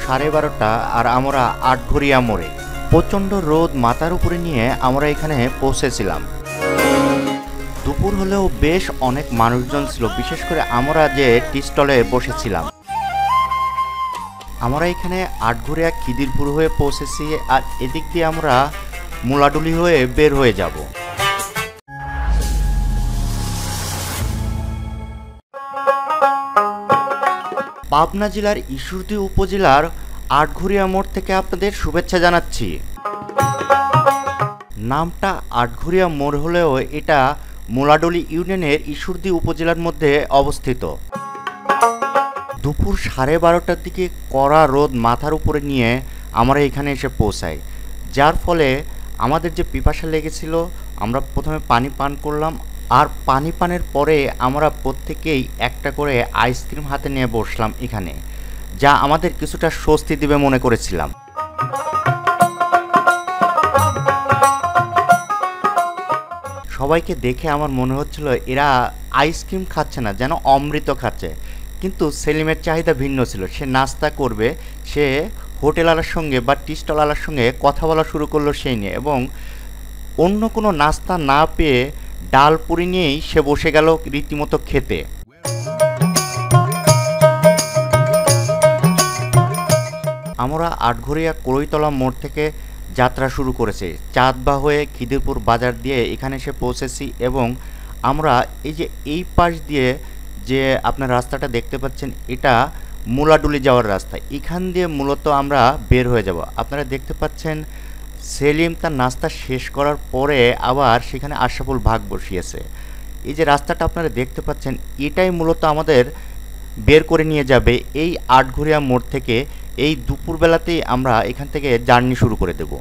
12:30 আর আমরা আটঘরিয়া মোড়ে। প্রচণ্ড রোদ মাথার উপরে নিয়ে আমরা এখানে পৌঁছেছিলাম। দুপুর হলেও বেশ অনেক মানুষজন ছিল, বিশেষ করে আমরা যে টি স্টলে বসেছিলাম। আমরা এখানে আটঘরিয়া খিদিরপুর হয়ে পৌঁছেছি, আর এদিক দিয়ে আমরা মুলাডুলি হয়ে বের হয়ে যাব। পাবনা জেলার ঈশ্বরদী উপজেলার আটঘরিয়া মোড় থেকে আপনাদের শুভেচ্ছা জানাচ্ছি। নামটা আটঘরিয়া মোড় হলেও এটা মুলাডুলি ইউনিয়নের ঈশ্বরদী উপজেলার মধ্যে অবস্থিত। দুপুর 12:30টার দিকে কড়া রোদ মাথার উপরে নিয়ে আমরা এখানে এসে পৌঁছাই, যার ফলে আমাদের যে পিপাসা লেগেছিল আমরা প্রথমে পানি পান করলাম, আর পানি পানের পরে আমরা প্রত্যেকেই একটা করে আইসক্রিম হাতে নিয়ে বসলাম এখানে, যা আমাদের কিছুটা স্বস্তি দিবে মনে করেছিলাম। সবাইকে দেখে আমার মনে হচ্ছিল এরা আইসক্রিম খাচ্ছে না, যেন অমৃত খাচ্ছে। কিন্তু সেলিমের চাহিদা ভিন্ন ছিল, সে নাস্তা করবে, সে হোটেলওয়ালার সঙ্গে বা টি স্টলওয়ালার সঙ্গে কথা বলা শুরু করলো সেই নিয়ে, এবং অন্য কোনো নাস্তা না পেয়ে ডাল পুরি নিয়েই সে বসে গেল রীতিমতো খেতে। আমরা আটঘরিয়া কড়ইতলা মোড় থেকে যাত্রা শুরু করেছি। চাঁদবা হয়ে খিদিরপুর বাজার দিয়ে এখানে এসে পৌঁছেছি, এবং আমরা এই পাশ দিয়ে যে আপনার রাস্তাটা দেখতে পাচ্ছেন, এটা মুলাডুলি যাওয়ার রাস্তা। এখান দিয়ে মূলত আমরা বের হয়ে যাব। আপনারা দেখতে পাচ্ছেন সেলিম তার নাস্তা শেষ করার পরে আবার সেখানে আশরাফুল ভাগ বসিয়েছে। এই যে রাস্তাটা আপনারা দেখতে পাচ্ছেন, এটাই মূলত আমাদের বের করে নিয়ে যাবে এই আটঘরিয়া মোড় থেকে। এই দুপুরবেলাতেই আমরা এখান থেকে জার্নি শুরু করে দেব।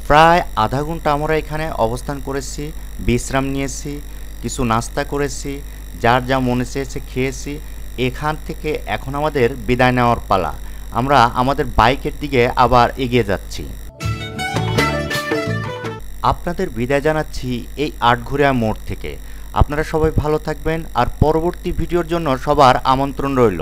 প্রায় আধা ঘন্টা আমরা এখানে অবস্থান করেছি, বিশ্রাম নিয়েছি, কিছু নাস্তা করেছি, যার যা মনে চেয়েছে খেয়েছি। এখান থেকে এখন আমাদের বিদায় নেওয়ার পালা। আমরা আমাদের বাইকের দিকে আবার এগিয়ে যাচ্ছি। আপনাদের বিদায় জানাচ্ছি এই আটঘরিয়া মোড় থেকে। আপনারা সবাই ভালো থাকবেন, আর পরবর্তী ভিডিওর জন্য সবার আমন্ত্রণ রইল।